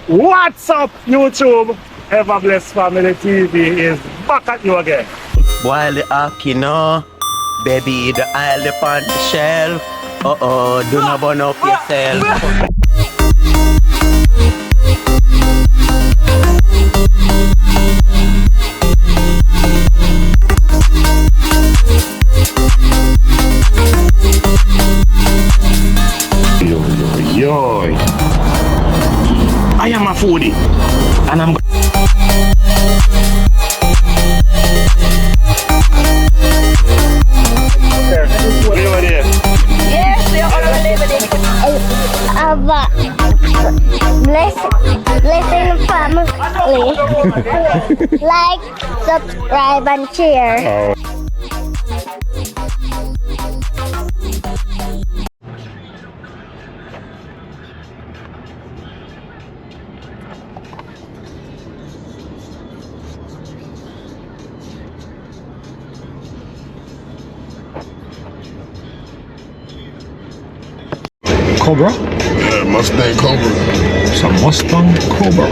What's up, YouTube? Ever Blessed Family TV is back at you again. While the Akino, baby, the island on the shelf. Do not burn up yourself. Yo. I am a foodie and I'm Yes, we are all living blessing family. Like, subscribe, and share. Cobra. Yeah, Mustang Cobra. Some Mustang Cobra.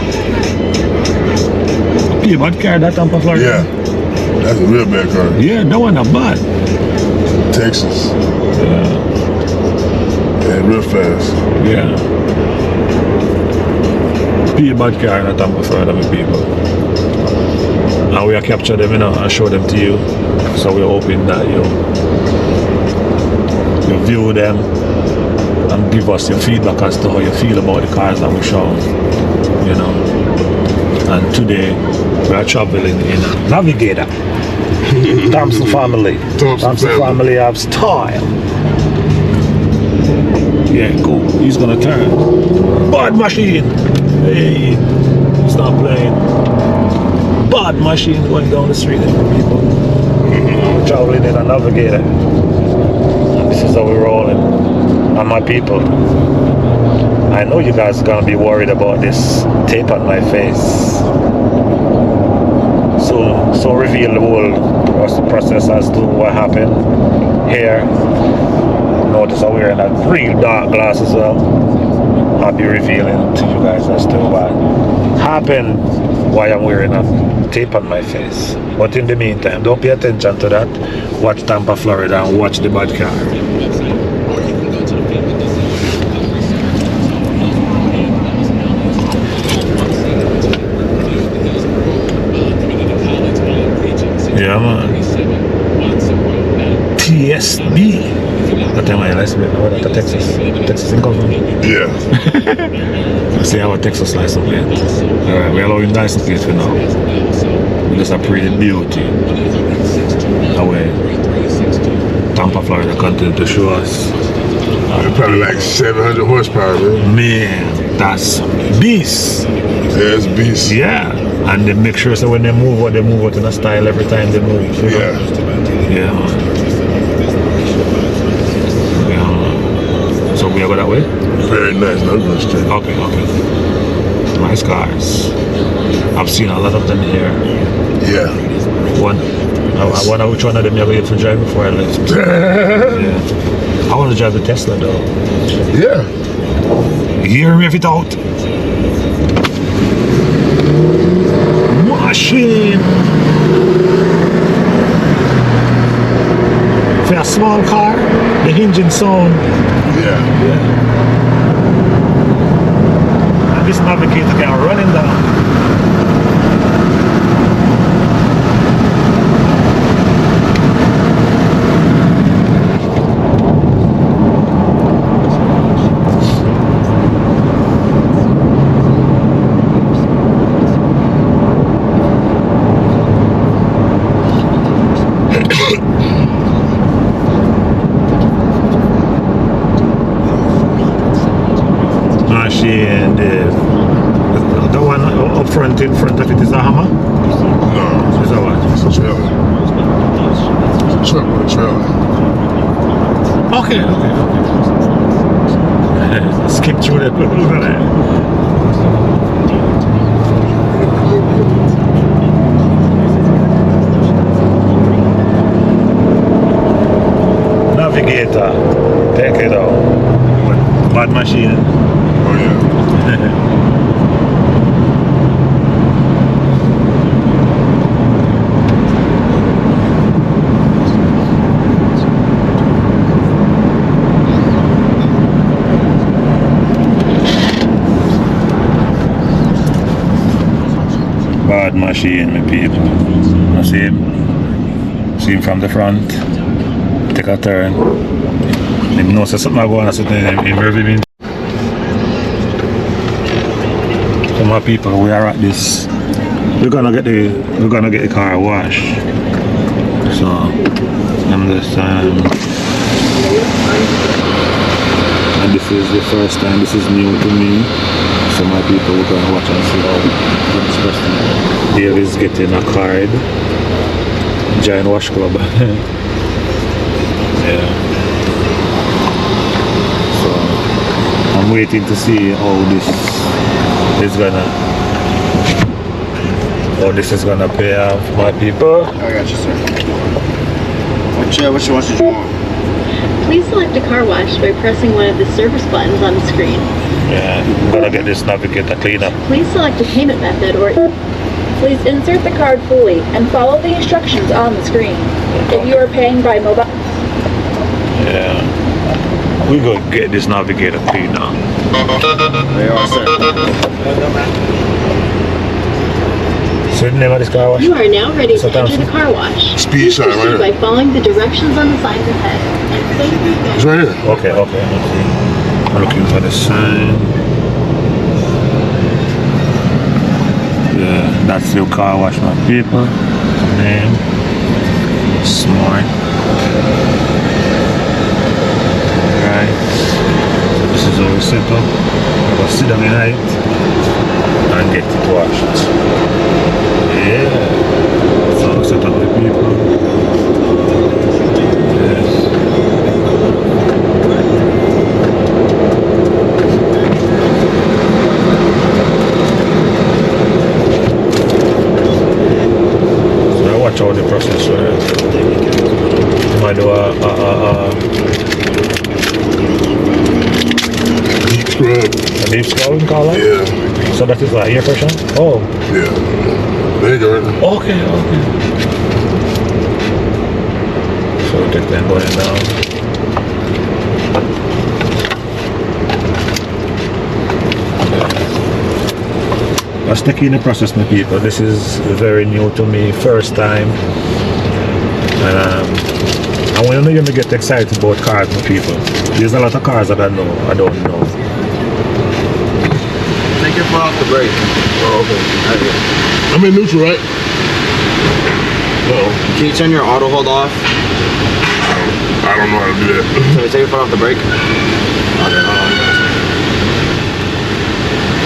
Yeah, bad car that Tampa, Florida. Yeah, that's a real bad car. Yeah, that one not bad. Texas. Yeah. Yeah, real fast. Yeah. Be a bad car that Tampa, Florida, my people. And we are capture them, and show them to you. So we're hoping that you view them and give us your feedback as to how you feel about the cars that we show, And today we are traveling in a Navigator. Thompson family. Thompson family have style. Yeah, cool. He's gonna turn. Bad machine. Hey, stop playing. Bad machine going down the street, people. We're traveling in a Navigator. And this is how we're rolling. And my people, I know you guys are gonna be worried about this tape on my face. So reveal the whole process as to what happened here. Notice I'm wearing a real dark glass as well. I'll be revealing to you guys as to what happened, why I'm wearing a tape on my face. But in the meantime, don't pay attention to that. Watch Tampa, Florida, and watch the bad car. Yeah, man. TSB. That time I license plate. What that Texas in government. Yeah. I see our Texas license plate. Alright, we allow him license plate for now. We just a pretty beauty. Away. Tampa, Florida continue to show us. Probably like 700 horsepower, man. Man, that's beast. Yeah, it's beast. Yeah. And they make sure so when they move out in a style every time they move. Yeah. Yeah, man. Yeah, man. So we are go that way? Very nice. No going straight. Okay. Nice cars. I've seen a lot of them here. Yeah. I wonder which one of them you're going to drive before I left. Yeah. I want to drive the Tesla though. Yeah. Here, rev it out. Machine. For a small car, the engine sound. Yeah. And this Navigator can run him down. Machine, the one up front, in front of it is a Hammer? No. Is that what? It's a trailer. It's a truck with a trailer. Okay. Skip through that. Look at that. Navigator, take it out. Bad machine. Oh yeah. Bad machine, my people. You see him? See him from the front. Take a turn. Him knows that something going on, something him revving. So my people, we are at this. We're gonna get the car washed. So I'm just and this is the first time, this is new to me. So my people, we're gonna watch and see how this person. Dave is getting a card. Giant Wash Club. Yeah. So I'm waiting to see how this is gonna pay off, my people. I got you, sir. Which ones did you want? Please select a car wash by pressing one of the service buttons on the screen. Yeah, gotta get this navigator clean up. Please select a payment method or please insert the card fully and follow the instructions on the screen. If you are paying by mobile. Yeah. We gonna get this navigator clean up. They are, sir. So the name of this car wash? You are now ready So to enter Thompson? the car wash. Speed Please sign, proceed right? by following the directions on the signs ahead. And thank you. It's right here. Okay. I'm looking for the sign. Yeah, that's the car wash, my people. Name. Smart. Right. So this is all set up. I'm gonna sit down tonight and get it washed. Yeah. So set up the people. Yes. So I watch all the process where you might do a Deep scrub. deep scrub, we call it? Yeah. So that is like air pressure? Oh, Yeah. There you go, right there. okay. So take that going down. That's the key in the process, my people. This is very new to me, first time. And when you get excited about cars, my people, there's a lot of cars that I don't know. Take your foot off the brake. Oh, okay. I'm in neutral, right? No. Can you turn your auto hold off? I don't know how to do that. So take your foot off the brake. Okay, hold on.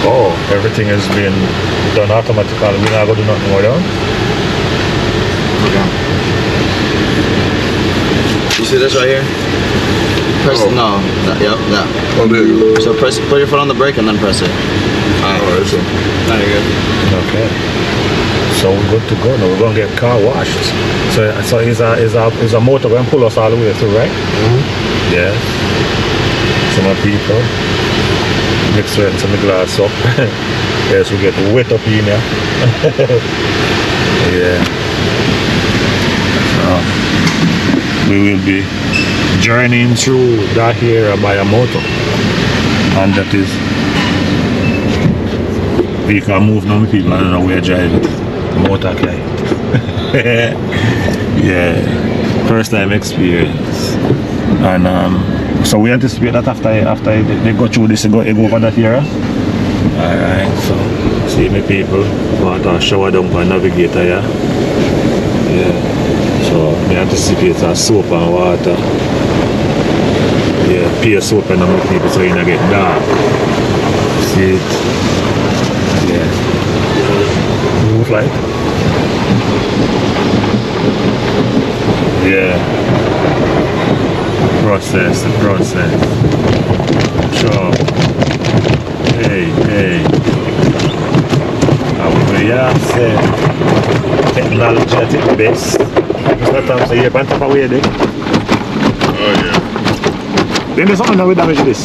Oh, everything is being done automatically. We're not going to do nothing more down. Okay. You see this right here? Press Oh. no. Yep, that. Oh, there you go. So put your foot on the brake and then press it. Alright. Alright, so. Now you're good. Okay. So we're good to go now. We're gonna get car washed. So is a motor going to pull us all the way through, right? Mm-hmm. Yeah. Some of people mix some glass up. Yes, we get wet up in here. Yeah. So we will be journeying through that area by a motor, and that is we can move now. People, I don't know where driving. Motor guy. Yeah, first time experience. And so we anticipate that after they go through this, they go over that area. Alright, so see me people, want to shower down for navigator, yeah? Yeah. So we anticipate a soap and water. Yeah, pure soap and my people so you don't get dark. See it? Yeah. Move like. Yeah. Process. Sure. Hey. Yeah, say technology at its best. It's not time to say, you're on top of where they. Oh, yeah. Then there's something that will damage this.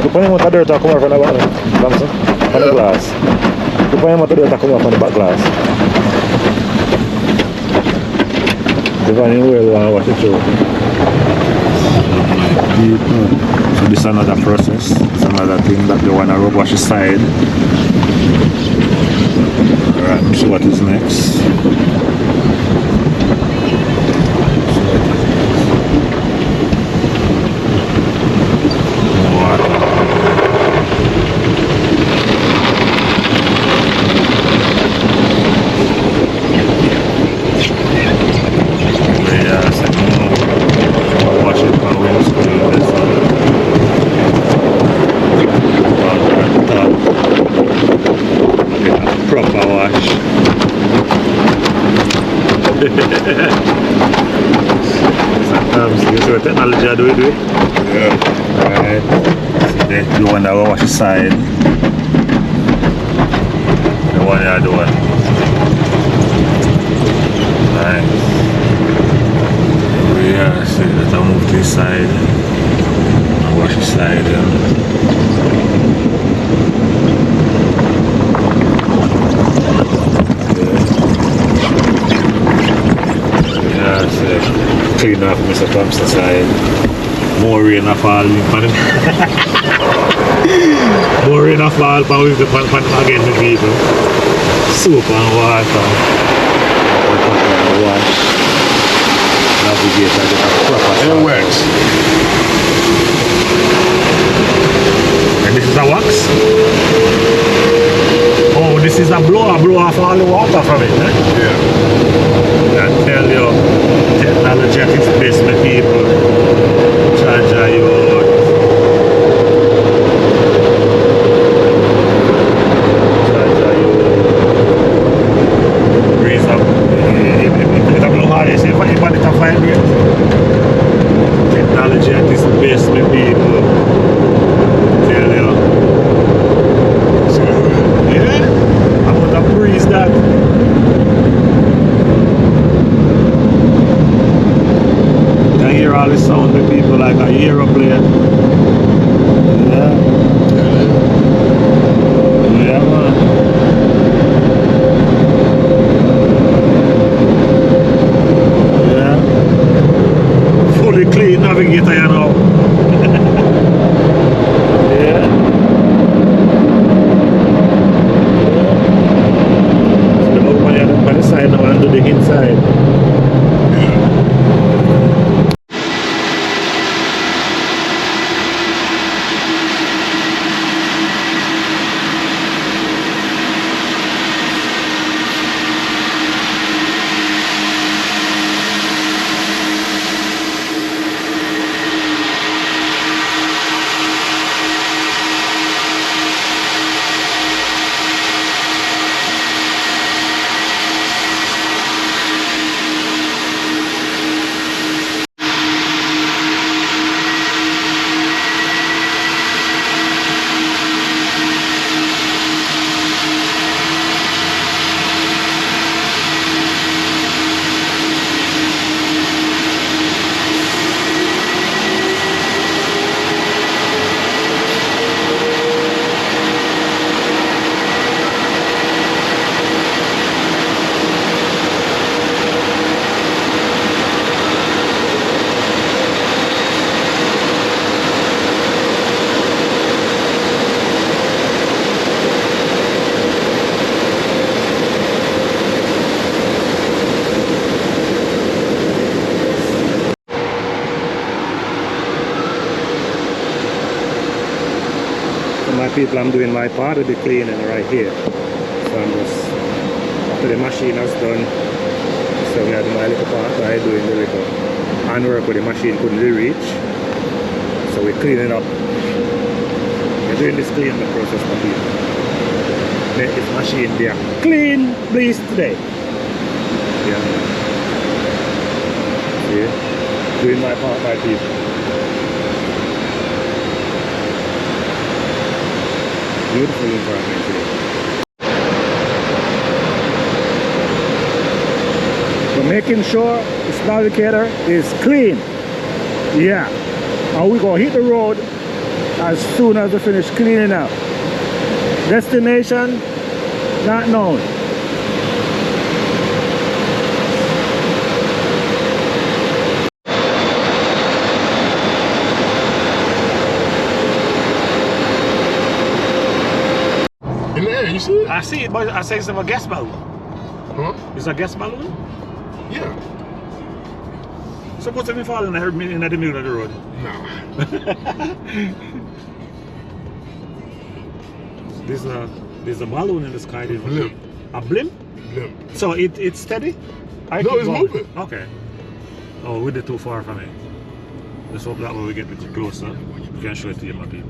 You put him on the dirt and come over from the back, Thompson, on the glass. You put him on the dirt and come over from the back glass. The van in wheel and watch it through. people. So this is another process. It's another thing that they want to rub wash the side. Alright, let's see what is next. Proper wash. Sometimes you see what technology I do it. Yeah. Right. See there, the one that will wash the side. The one you are doing. Nice. Yeah, see that I move to the side. I wash the side. Clean off Mr. Thompson side. More rain of all pan. More rain of all pan with the pan again the people. Soap and water. Wash. Navigate and get a proper It works. And this is a wax? Oh, this is a blower, blow off all the water from it, eh? Yeah. I tell you, technology at its best, my people. Charge you out. Charge you. Raise up. If it's a blow hard, you see if anybody can find it. Technology at its best, my people. Tell you. Yeah? I'm gonna breeze that. I hear all the sound of people like a aeroplane. Yeah. Yeah, man. Yeah. Fully clean navigator, you know. Yeah. So the open here by the side now and do the inside. My people, I'm doing my part of the cleaning right here. So I'm just, after the machine has done, so we have my little part, I doing the little handwork where the machine couldn't really reach. So we clean it up. We're doing this cleaning process for people. Make this machine there clean, please, today. Yeah. See? Doing my part, my people. Beautiful environment here. So making sure this navigator is clean. Yeah. And we're going to hit the road as soon as we finish cleaning up. Destination not known. You see it? I see it, but I say it's a gas balloon. Huh? It's a gas balloon? Yeah. Suppose if you fall in the middle of the road. Nah. There's a balloon in the sky. Blimp. A blimp? Blimp. So it's steady? I No, keep it's going. moving. Okay. Oh, we're too far from it. Let's hope that when we get a bit closer, we can show it to you, my people.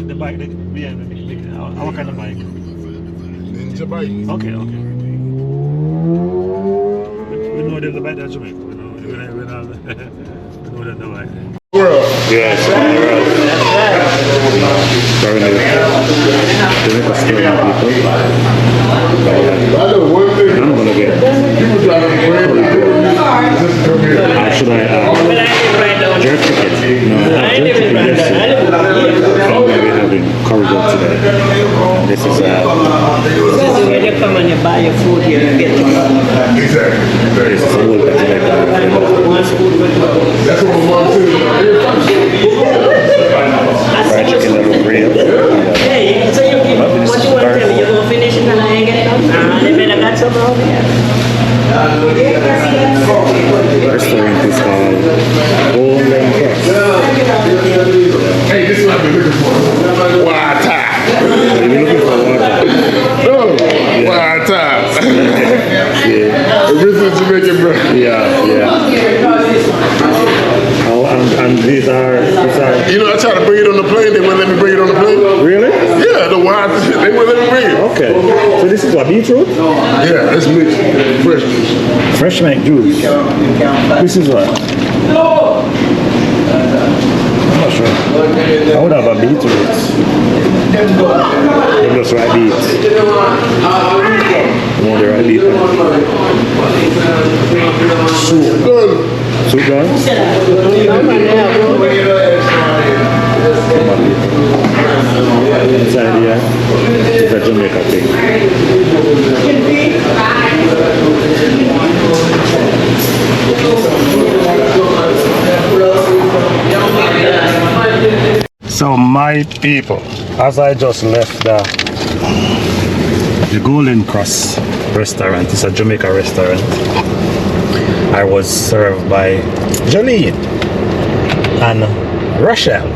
The bike, what kind of bike? Ninja bike. Okay. We know there's a bike that's Jamaica. We know that the bike. World. Yes, I know one thing. I'm gonna get. People driving crazy. Just come here. Should I jerk chicken? No, I have jerk chicken yesterday. I'm gonna be having curry goat today. This is When you come and you buy your food here, you get it. Exactly. this is a whole bit That's what my mom said. fried chicken that will real. Hey, so you give what you want to tell me, you're going to finish it and I ain't get it done? They better got some over here. The restaurant is called Golden Cross. Hey, this is what I've been looking for. Water. You're looking for water. No. Water. Yeah. Original Jamaican, bro. Yeah. Oh, and these are You know, I tried to bring it on the plane. They wouldn't let me bring it on the plane. really? Yeah, the water. They wouldn't let me bring it. Okay. So this is what, beetroot? Yeah, that's mixed. Fresh juice. Fresh milk juice. This is what? I'm not sure. I would have a beetroot. They just right beet. No, the right beet. Soup done. Soup done? Inside here is a Jamaica thing. So my people, as I just left the Golden Cross restaurant, it's a Jamaica restaurant, I was served by Jolene and Rochelle.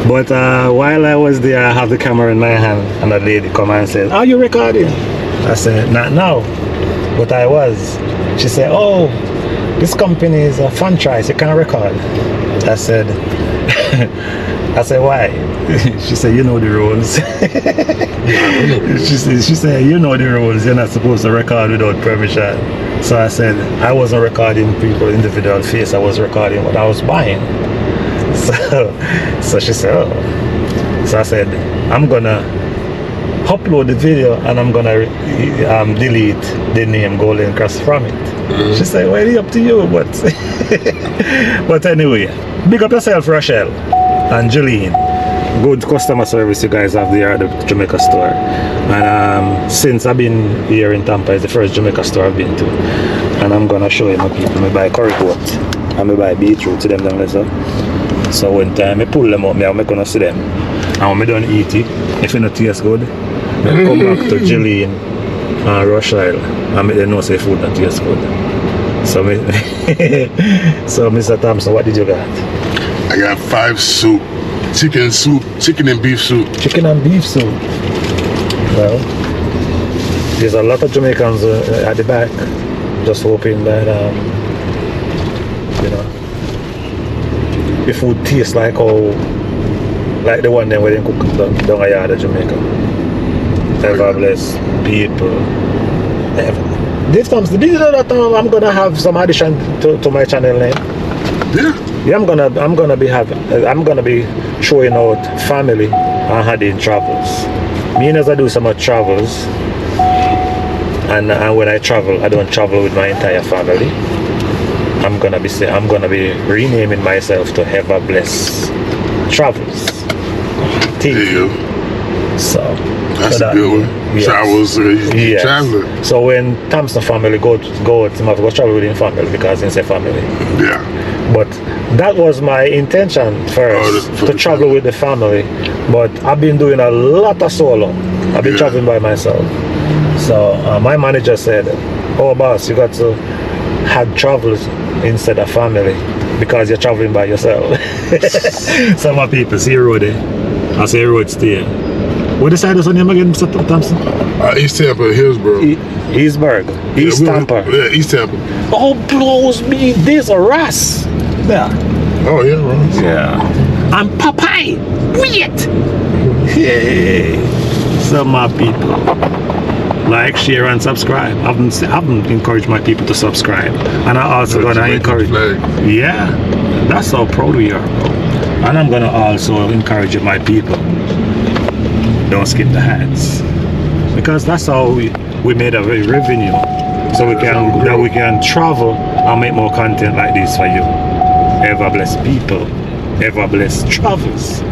But while I was there, I had the camera in my hand and a lady come and said, "Are you recording?" I said, "Not now," but I was. She said, "Oh, this company is a franchise, you can't record." I said, "Why?" She said, "You know the rules." she said, "You know the rules, you're not supposed to record without permission." So I said, I wasn't recording people individual face, I was recording what I was buying. So she said, "Oh." So I said, "I'm gonna upload the video and I'm gonna delete the name Golden Cross from it." She said, "Well, it's up to you, but but anyway, big up yourself, Rochelle and Jolene. Good customer service you guys have there at the Jamaica store. And since I've been here in Tampa, it's the first Jamaica store I've been to. And I'm gonna show you my people. I buy curry goat and I buy beetroot to them down there. So when time I pull them up, I'm gonna see them. And when I don't eat it, if it not taste good, I come back to Jillian and Rochelle and make them know say food not taste good. So so Mr. Thompson, what did you got? I got 5 soup. Chicken and beef soup. Chicken and beef soup. Well, there's a lot of Jamaicans at the back, just hoping that you know, the food tastes like the one there where they cook down a yard of Jamaica. Ever bless people. Dave Thompson, did you know that I'm gonna have some addition to my channel name? Yeah, I'm gonna be showing out family and Hadin travels. Me as I do some travels, and when I travel, I don't travel with my entire family. I'm gonna be renaming myself to Ever Bless Travels. There you go. So that's a good one. Yes. Travels, Yes. traveling. So when Thompson family go travel with his family because it's a family. Yeah. But that was my intention first, that's to travel with the family. But I've been doing a lot of solo. I've been traveling by myself. So my manager said, "Oh boss, you got to have travels instead of family because you're traveling by yourself." Some of people see road there. I say road stay. What the side is on name again, Mr. Thompson? East Tampa, Hillsborough. Eastburg. East Tampa. Yeah, East Tampa. Oh, blows me. There's a Ross. Yeah. Oh, yeah, Ross. Yeah. I'm Popeye. Wait. Hey. So my people, like, share, and subscribe. I've encouraged my people to subscribe, and I also gonna encourage. Yeah, that's how proud we are, bro. And I'm gonna also encourage my people. Don't skip the hats, because that's how we made a revenue, so we can travel and make more content like this for you. Ever blessed people, ever blessed travels.